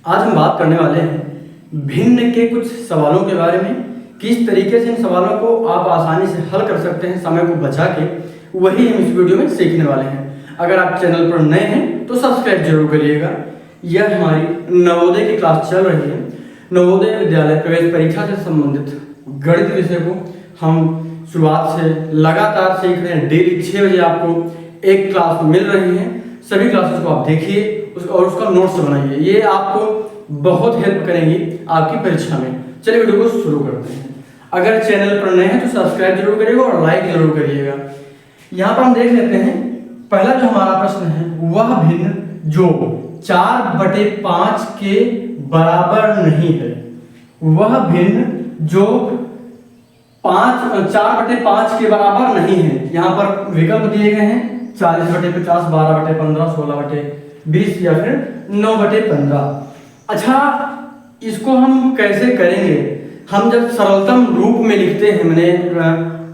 आज हम बात करने वाले हैं भिन्न के कुछ सवालों के बारे में। किस तरीके से इन सवालों को आप आसानी से हल कर सकते हैं समय को बचा के, वही हम इस वीडियो में सीखने वाले हैं। अगर आप चैनल पर नए हैं तो सब्सक्राइब जरूर करिएगा। यह हमारी नवोदय की क्लास चल रही है। नवोदय विद्यालय प्रवेश परीक्षा से संबंधित गणित विषय को हम शुरुआत से लगातार सीख रहे हैं। डेली 6 बजे आपको एक क्लास मिल रही है। सभी क्लासेस को आप देखिए और उसका नोट्स बनाइए। ये आपको बहुत हेल्प करेंगी आपकी परीक्षा में। चलिए वीडियो को शुरू करते हैं। अगर चैनल पर नए हैं तो सब्सक्राइब जरूर करिएगा और लाइक जरूर करिएगा। यहाँ पर हम देख लेते हैं, पहला जो हमारा प्रश्न है, वह भिन्न जो 4/5 के बराबर नहीं है। वह भिन्न जो 4/5 के बराबर नहीं है। यहाँ पर विकल्प दिए गए हैं 40/50, 12/15, 16/20 या फिर 9/15। अच्छा, इसको हम कैसे करेंगे? हम जब सरलतम रूप में लिखते हैं, मैंने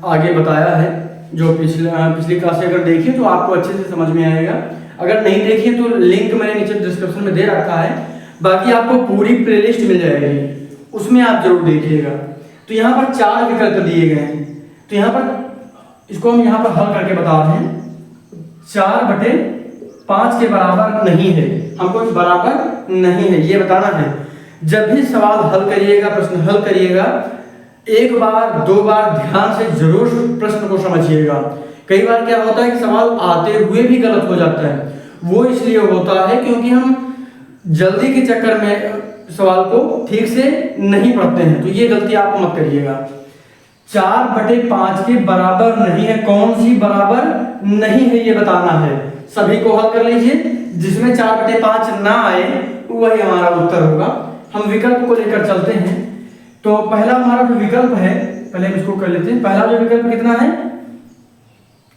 आगे बताया है, जो पिछली क्लास से अगर देखिए तो आपको अच्छे से समझ में आएगा। अगर नहीं देखिए तो लिंक मैंने नीचे डिस्क्रिप्शन में दे रखा है। बाकी आपको पूरी प्लेलिस्ट मिल जाएगी, उसमें आप जरूर देखिएगा। तो यहाँ पर 4 विकल्प दिए गए हैं। तो यहाँ पर इसको हम यहाँ पर हल करके बता रहे हैं। 4/5 के बराबर नहीं है, हमको बराबर नहीं है ये बताना है। जब भी सवाल हल करिएगा, प्रश्न हल करिएगा, एक बार 2 बार ध्यान से जरूर प्रश्न को समझिएगा। कई बार क्या होता है कि सवाल आते हुए भी गलत हो जाता है। वो इसलिए होता है क्योंकि हम जल्दी के चक्कर में सवाल को ठीक से नहीं पढ़ते हैं। तो ये गलती आप मत करिएगा। 4/5 के बराबर नहीं है, कौन सी बराबर नहीं है ये बताना है। सभी को हल कर लीजिए, जिसमें 4/5 ना आए वही हमारा उत्तर होगा। हम विकल्प को लेकर चलते हैं। तो पहला हमारा जो विकल्प है, पहले हम इसको कर लेते हैं। पहला जो विकल्प कितना है?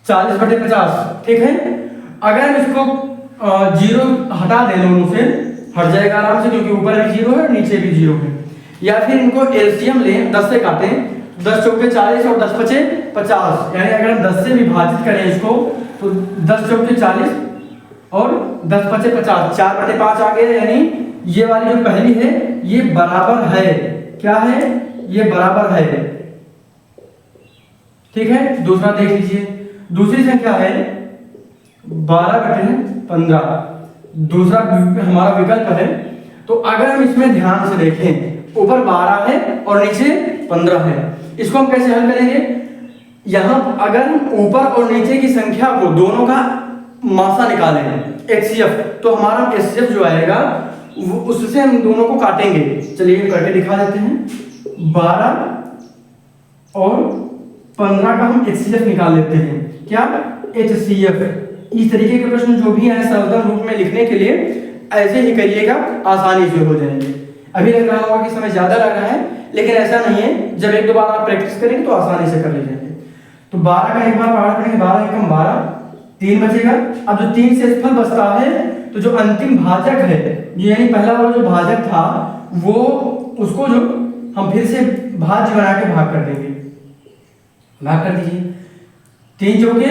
40/50, ठीक है। अगर हम इसको 0 हटा दें, दोनों से हट जाएगा आराम से, क्योंकि ऊपर भी 0 है नीचे भी 0 है। या फिर इनको एलसीएम लें, 10 से काटें, 10 चौके 40 और 10 पचे 50। यानी अगर हम 10 से विभाजित करें इसको तो 10 चौके 40 और 10 पचे 50, 4/5 आ गया। यानी ये वाली जो पहली है ये बराबर है। क्या है? ये बराबर है, ठीक है। दूसरा देख लीजिए, दूसरी संख्या है 12/15। दूसरा हमारा विकल्प है। तो अगर हम इसमें ध्यान से देखें, ऊपर 12 है और नीचे 15 है। इसको हम कैसे हल करेंगे? यहां अगर हम ऊपर और नीचे की संख्या को दोनों का मासा निकालें, HCF, तो हमारा HCF जो आएगा उससे हम दोनों को काटेंगे। चलिए करके दिखा देते हैं। 12 और 15 का हम HCF निकाल लेते हैं। क्या? HCF। इस तरीके के प्रश्न जो भी है सरलतम रूप में लिखने के लिए ऐसे ही करिएगा, आसानी से हो जाएंगे। अभी लग रहा होगा कि समय ज्यादा लग रहा है, लेकिन ऐसा नहीं है। जब 1-2 बार आप प्रैक्टिस करेंगे तो आसानी से कर लीजिएंगे। तो 12 का एक बार पढ़ा करेंगे, 12 एकम 12, 3 बचेगा। अब जो 3 से फल बचता है, तो जो अंतिम भाजक है, यानी पहला वाला जो भाजक था, वो उसको जो हम फिर से भाज्य बना के भाग कर देंगे। भाग कर दीजिए, 3 चौके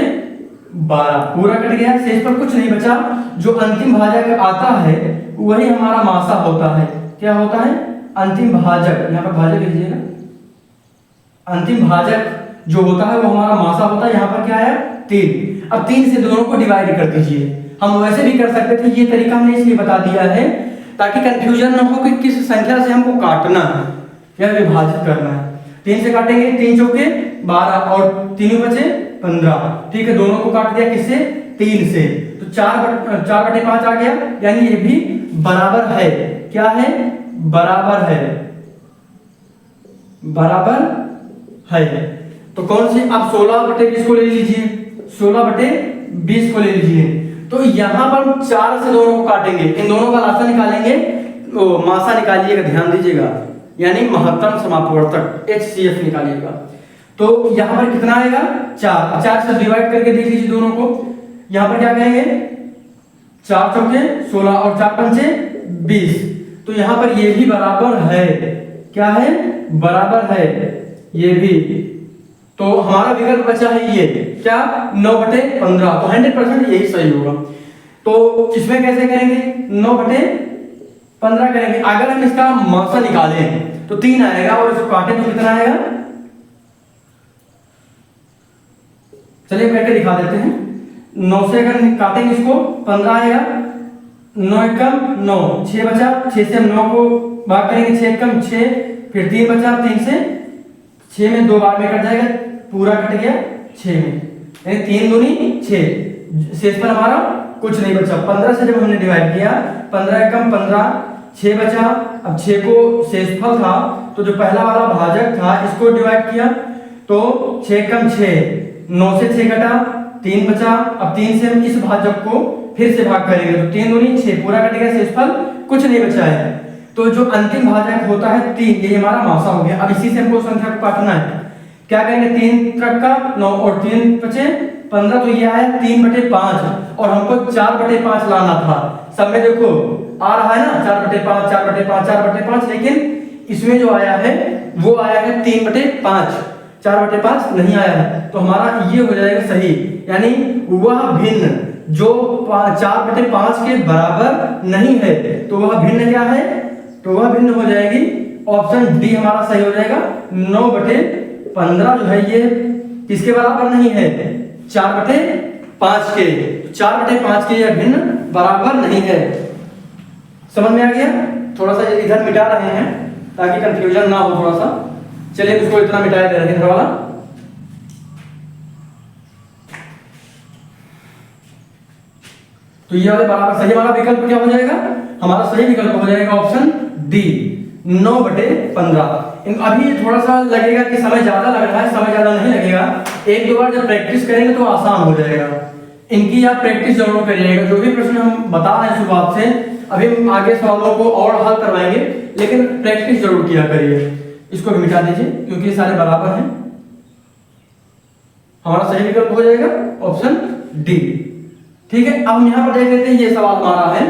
12, पूरा कट गया, शेष पर कुछ नहीं बचा। जो अंतिम भाजक आता है वही हमारा मासा होता है। क्या होता है? अंतिम भाजक। यहाँ पर भाजक लीजिएगा, अंतिम भाजक जो होता है वो हमारा मासा होता है। यहाँ पर क्या है? 3। अब 3 से दोनों को डिवाइड कर दीजिए। हम वैसे भी कर सकते थे, ये तरीका हमने इसलिए बता दिया है ताकि कंफ्यूजन ना हो कि किस संख्या से हमको काटना है या विभाजित करना है। 3 से काटेंगे, 3 चौके 12 और 3 बचे 15, ठीक है। दोनों को काट दिया, किससे? 3 से। तो 4/5 आ गया, यानी ये भी बराबर है। क्या है? बराबर है, बराबर है। तो कौन सी? आप 16/20 को ले लीजिए, 16/20 को ले लीजिए। तो यहां पर 4 से दोनों को काटेंगे, इन दोनों का लासा निकालेंगे, मासा निकालिएगा, ध्यान दीजिएगा, यानी महत्तम समापवर्तक HCF निकालिएगा। तो यहां पर कितना आएगा? 4 से डिवाइड करके देख लीजिए दोनों को। यहां पर क्या करेंगे? 4 चौके 16 और 4 पंचे 20। तो यहां पर ये भी बराबर है। क्या है? बराबर है ये भी। तो हमारा विकल्प बचा है ये, क्या? 9/15। तो 100% यही सही होगा। तो इसमें कैसे करेंगे? 9/15 15 करेंगे। अगर हम इसका मासा निकालें तो 3 आएगा और इसको काटें तो कितना आएगा, चलिए करके दिखा देते हैं। 9 से अगर काटेंगे इसको 15 आएगा, 9 एकम 9, 6 बचा, 6 से हम 9 को भाग करेंगे, 6 एकम 6, फिर 3 बचा, 3 से 6 में 2 बार में कट जाएगा, पूरा कट गया 6 में, यानी 3 दूनी 6, शेष पर हमारा कुछ नहीं बचा। 15 से जब हमने डिवाइड किया, 15 एकम 15, 6 बचा, अब 6 को शेषफल था तो जो पहला वाला भाजक था इसको डिवाइड किया तो 6 एकम 6, 9 से 6 कटा, 3 बचा, अब 3 से हम इस भाजक को फिर से भाग करेंगे तो 3 दूनी 6, पूरा कट गया, शेषफल कुछ नहीं बचा है। तो जो अंतिम भाजक होता है 3, ये हमारा मासा हो गया। अब इसी से हमको संख्या को काटना है, क्या करेंगे, 3 त्रिक का 9 और 3 बचे 15, तो ये आया 3/5 और हमको 4/5 लाना था। सब में देखो आ रहा है ना 4/5 4/5 4/5, लेकिन इसमें जो आया है वो आया है 3/5, 4/5 नहीं आया है, तो हमारा ये हो जाएगा सही, यानी वह भिन्न जो 4/5 के बराबर नहीं है, तो वह भिन्न क्या है, तो वह भिन्न हो जाएगी ऑप्शन डी हमारा सही हो जाएगा। 9/15 जो है ये किसके बराबर नहीं है, 4/5 के, 4/5 के यह भिन्न बराबर नहीं है। समझ में आ गया? थोड़ा सा इधर मिटा रहे हैं ताकि कंफ्यूजन ना हो थोड़ा सा। चलिए इसको इतना मिटाया दे रहे हैं इधर वाला। तो ये वाले बराबर सही वाला विकल्प क्या हो जाएगा, हमारा सही विकल्प हो जाएगा ऑप्शन डी 9/15। अभी थोड़ा सा लगेगा कि समय ज्यादा लग रहा है, समय ज्यादा नहीं लगेगा, 1-2 बार जब प्रैक्टिस करेंगे तो आसान हो जाएगा। इनकी आप प्रैक्टिस जरूर करिएगा। जो भी प्रश्न हम बता रहे हैं शुरुआत से, अभी हम आगे सवालों को और हल करवाएंगे, लेकिन प्रैक्टिस जरूर किया करिए। इसको भी मिटा दीजिए क्योंकि ये सारे बराबर हैं। हमारा सही विकल्प हो जाएगा ऑप्शन डी। ठीक है, अब हम यहाँ पर देख लेते हैं, ये सवाल हमारा है,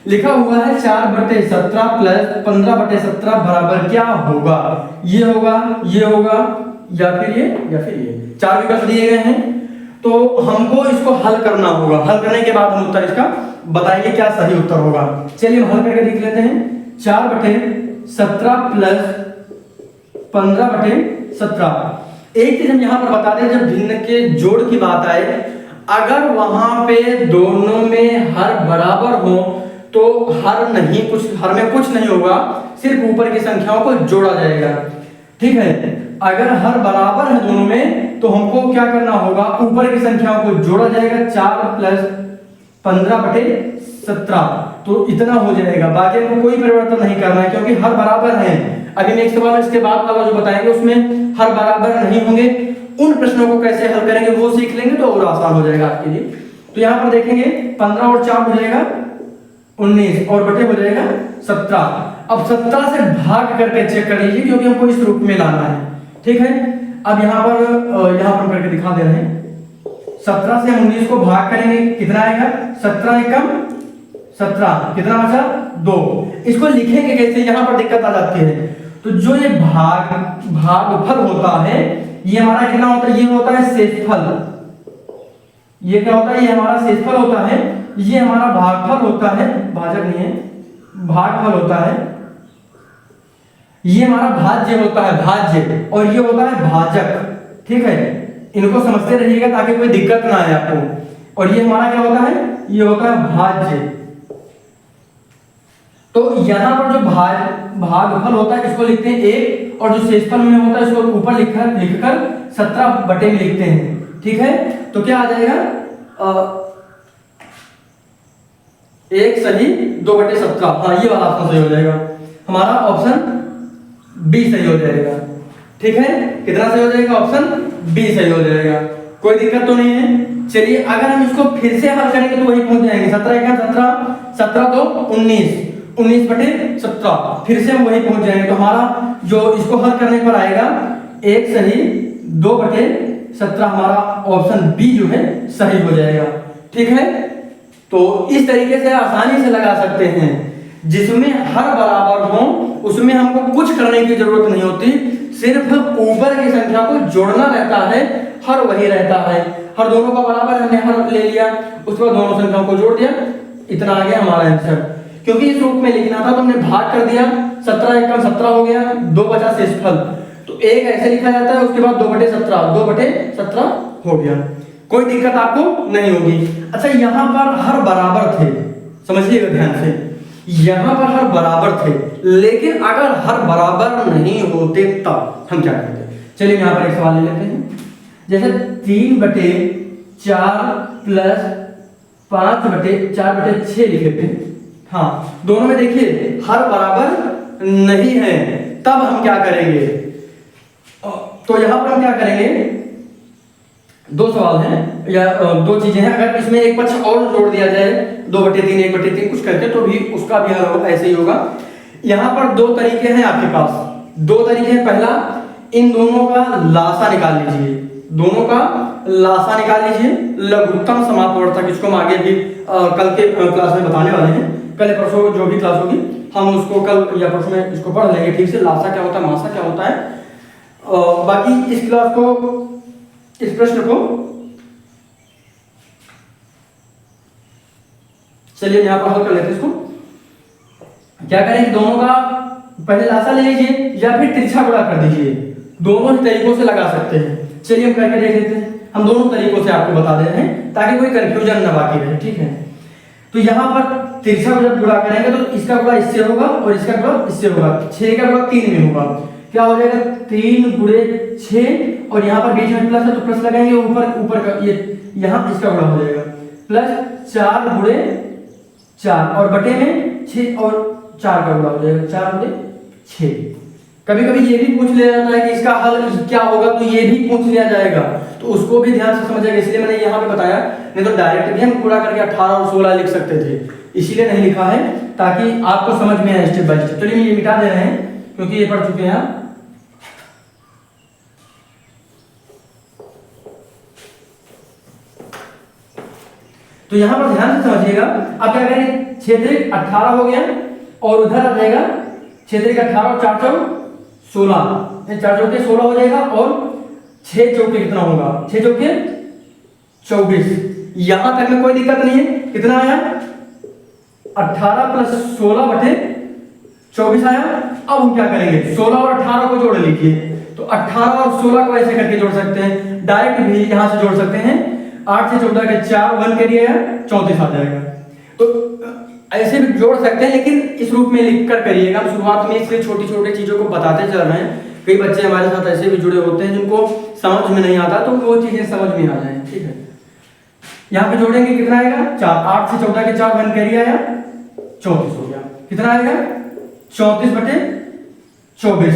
लिखा हुआ है 4/17 प्लस 15/17 बराबर क्या होगा। ये होगा, ये होगा, या फिर ये, या फिर ये। 4 विकल्प दिए गए हैं, तो हमको इसको हल करना होगा। हल करने के बाद हम उत्तर इसका बताएंगे क्या सही उत्तर होगा। चलिए हम हल करके देख लेते हैं। 4/17 प्लस 15/17। एक चीज हम यहाँ पर बता दें, जब भिन्न के जोड़ की बात आए, अगर वहां पे दोनों में हर बराबर हो तो हर में कुछ नहीं होगा, सिर्फ ऊपर की संख्याओं को जोड़ा जाएगा। ठीक है, अगर हर बराबर है दोनों में तो हमको क्या करना होगा, ऊपर की संख्याओं को जोड़ा जाएगा। 4 प्लस 15/17, तो इतना हो जाएगा। बाकी हमको कोई परिवर्तन नहीं करना है क्योंकि हर बराबर है। अभी नेक्स्ट सवाल इसके बाद वाला जो बताएंगे उसमें हर बराबर नहीं होंगे। उन प्रश्नों को कैसे हल करेंगे वो सीख लेंगे तो और आसान हो जाएगा आपके लिए। तो यहाँ पर देखेंगे 15 और 4 हो जाएगा 19 और बटे हो जाएगा 17। अब 17 से भाग करके चेक कर लीजिए क्योंकि हमको इस रूप में लाना है। ठीक है, अब यहाँ पर करके दिखा दे रहे हैं। 17 से हम 19 को भाग करेंगे, कितना आएगा, 17 एकम 17, कितना बचा 2। इसको लिखेंगे कैसे, यहाँ पर दिक्कत आ जाती है। तो जो ये भागफल होता है, ये हमारा कितना होता है, ये होता है शेषफल। ये क्या होता है, ये हमारा शेषफल होता है, ये हमारा भागफल होता है, भाजक नहीं है, भागफल होता है। ये हमारा भाज्य होता है, भाज्य, और ये होता है भाजक। ठीक है, इनको समझते रहिएगा ताकि कोई दिक्कत ना आए आपको। और ये हमारा क्या होता है, ये होता है भाज्य। तो यहां पर जो भागफल होता है इसको लिखते हैं 1, और जो शेषफल में होता है इसको ऊपर लिखकर 17 बटे में लिखते हैं। ठीक है, तो क्या आ जाएगा, 1 सही 2/17। हाँ, ये वाला ऑप्शन सही हो जाएगा, हमारा ऑप्शन बी सही हो जाएगा। ठीक है, कितना सही हो जाएगा, ऑप्शन बी सही हो जाएगा। कोई दिक्कत तो नहीं है। चलिए अगर हम इसको फिर से हल करेंगे तो वही पहुंच जाएंगे। 17 का 17, 17 तो 19, 19/17, फिर से हम वही पहुंच जाएंगे। तो हमारा जो इसको हल करने पर आएगा 1 सही 2/17, हमारा ऑप्शन बी जो है सही हो जाएगा। ठीक है, तो इस तरीके से आसानी से लगा सकते हैं। जिसमें हर बराबर हो उसमें हमको कुछ करने की जरूरत नहीं होती, सिर्फ ऊपर की संख्या को जोड़ना रहता है, हर वही रहता है। हर दोनों का बराबर हमने हर ले लिया, उसके बाद दोनों संख्याओं को जोड़ दिया, इतना आ गया हमारा आंसर। क्योंकि इस रूप में लिखना था तो हमने भाग कर दिया, 17 एकम 17 हो गया, 2 बचा शेषफल, तो एक ऐसे लिखा जाता है, उसके बाद 2/17, 2/17 हो गया, कोई दिक्कत आपको नहीं होगी। अच्छा यहाँ पर हर बराबर थे, समझिएगा ध्यान से, यहाँ पर हर बराबर थे, लेकिन अगर हर बराबर नहीं होते तब हम क्या करते? चलिए यहाँ पर एक सवाल ले लेते हैं, जैसे 3/4 प्लस 5/4/6 लिखे थे। हाँ, दोनों में देखिए हर बराबर नहीं है, तब हम क्या करेंगे? तो यहाँ पर हम क्या करेंगे, दो सवाल हैं या दो चीजें हैं। अगर इसमें एक पक्ष और जोड़ दिया जाए 2/3 1/3 कुछ करके, तो भी उसका भी हल ऐसे ही होगा। यहाँ पर दो तरीके हैं आपके पास, दो तरीके हैं। पहला, इन दोनों का लासा निकाल लीजिए, दोनों का लासा निकाल लीजिए, लघुत्तम समापवर्तक, इसको हम आगे भी कल के क्लास में बताने वाले हैं, कल परसों जो भी क्लास होगी हम उसको कल या परसों में इसको पढ़ लेंगे ठीक से, लासा क्या होता है, मासा क्या होता है। बाकी इस क्लास को, इस प्रश्न को चलिए यहाँ पर हल कर लेते हैं। इसको क्या करें, दोनों का पहले लासा ले लीजिए या फिर तिरछा गुणा कर दीजिए, दोनों ही तरीकों से लगा सकते हैं। चलिए हम करके देख लेते हैं, हम दोनों तरीकों से आपको बता दे रहे हैं ताकि कोई कंफ्यूजन ना बाकी रहे, ठीक है। तो यहाँ पर तिरछा को जब गुणा करेंगे तो इसका गुणा इससे होगा और इसका गुणा इससे होगा, 6 का गुणा 3 में होगा, क्या हो जाएगा 3 × 6, और यहाँ पर बीच में प्लस है तो प्लस लगाएंगे, ऊपर का ये यहाँ इसका गुणा हो जाएगा, प्लस 4 × 4 और बटे में 6 और 4 का गुणा हो जाएगा, 4 × 6। कभी कभी ये भी पूछ लिया जाता है कि इसका हल क्या होगा, तो ये भी पूछ लिया जाएगा, तो उसको भी ध्यान से समझिएगा, इसलिए मैंने यहाँ पे बताया, नहीं तो डायरेक्ट भी हम पूरा करके 18 और 16 लिख सकते थे, इसीलिए नहीं लिखा है ताकि आपको समझ में आए स्टेप बाय स्टेप। चलिए ये मिटा दे रहे हैं क्योंकि ये पढ़ चुके हैं आप। तो यहाँ पर ध्यान से समझिएगा, अब क्या करें, क्षेत्रिक 18 हो गया और उधर आ जाएगा क्षेत्रिक 18 और 4 चौक 16, 4 चौके 16 हो जाएगा और 6 चौके कितना होगा, 6 चौके 24। यहां तक में कोई दिक्कत नहीं है, कितना आया 18 + 16/24 आया। अब हम क्या करेंगे, 16 और 18 को जोड़ लीजिए, तो 18 और 16 को ऐसे करके जोड़ सकते हैं, डायरेक्ट भी यहां से जोड़ सकते हैं, 8 से 14 के 4 1 के लिए 34 आ जाएगा। तो ऐसे भी जोड़ सकते हैं, लेकिन इस रूप में लिखकर करिएगा। शुरुआत में इसलिए छोटी छोटी चीजों को बताते चल रहे हैं, कई बच्चे हमारे साथ ऐसे भी जुड़े होते हैं जिनको समझ में नहीं आता, तो वो चीजें समझ में आ जाए, ठीक है। यहाँ पे जोड़ेंगे कितना आएगा, 4, 8 से 14 के 4 1 कैरी आया 34 हो गया, कितना आएगा 34/24।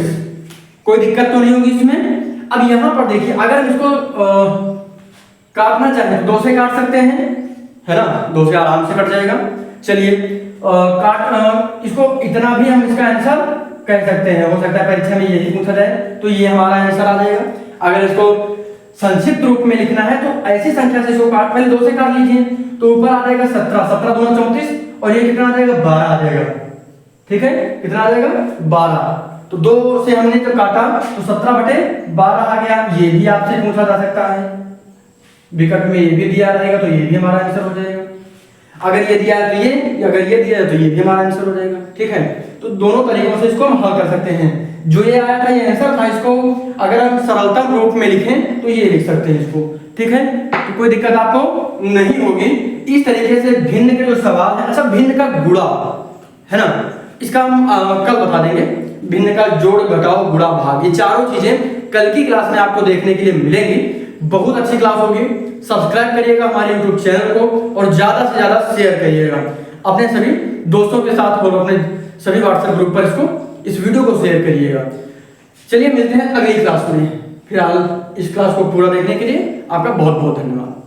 कोई दिक्कत तो नहीं होगी इसमें। अब यहाँ पर देखिए, अगर हम इसको काटना चाहें तो 2 से काट सकते हैं, है ना, 2 से आराम से कट जाएगा। चलिए इसको इतना भी हम इसका आंसर कह सकते हैं, हो सकता है परीक्षा में यही पूछा जाए, तो ये हमारा आंसर आ जाएगा। अगर इसको संक्षिप्त रूप में लिखना है तो ऐसी संख्या से इसको पहले 2 से काट लीजिए, तो ऊपर आ जाएगा 17, 17 दूना 34 और ये कितना आ जाएगा 12 आ जाएगा, ठीक है, कितना आ जाएगा 12। तो 2 से हमने जब काटा तो 17/12 आ गया। ये भी आपसे पूछा जा सकता है, विकल्प में ये भी दिया रहेगा तो ये भी हमारा आंसर हो जाएगा। अगर ये दिया है तो ये, अगर ये दिया है तो ये भी हमारा आंसर हो जाएगा, ठीक है। तो दोनों तरीकों से इसको हम हल कर सकते हैं। जो ये आया था ये आंसर था, इसको अगर हम सरलतम रूप में लिखें तो ये लिख सकते हैं इसको, ठीक है, तो कोई दिक्कत आपको नहीं होगी। इस तरीके से भिन्न के जो सवाल है, अच्छा भिन्न का गुणा है ना, इसका हम कल बता देंगे, भिन्न का जोड़ घटाओ गुणा भाग, ये चारों चीजें कल की क्लास में आपको देखने के लिए मिलेंगी। बहुत अच्छी क्लास होगी। सब्सक्राइब करिएगा हमारे YouTube चैनल को और ज्यादा से ज्यादा शेयर करिएगा अपने सभी दोस्तों के साथ और अपने सभी व्हाट्सएप ग्रुप पर इस वीडियो को शेयर करिएगा। चलिए मिलते हैं अगली क्लास में। फिलहाल इस क्लास को पूरा देखने के लिए आपका बहुत बहुत धन्यवाद।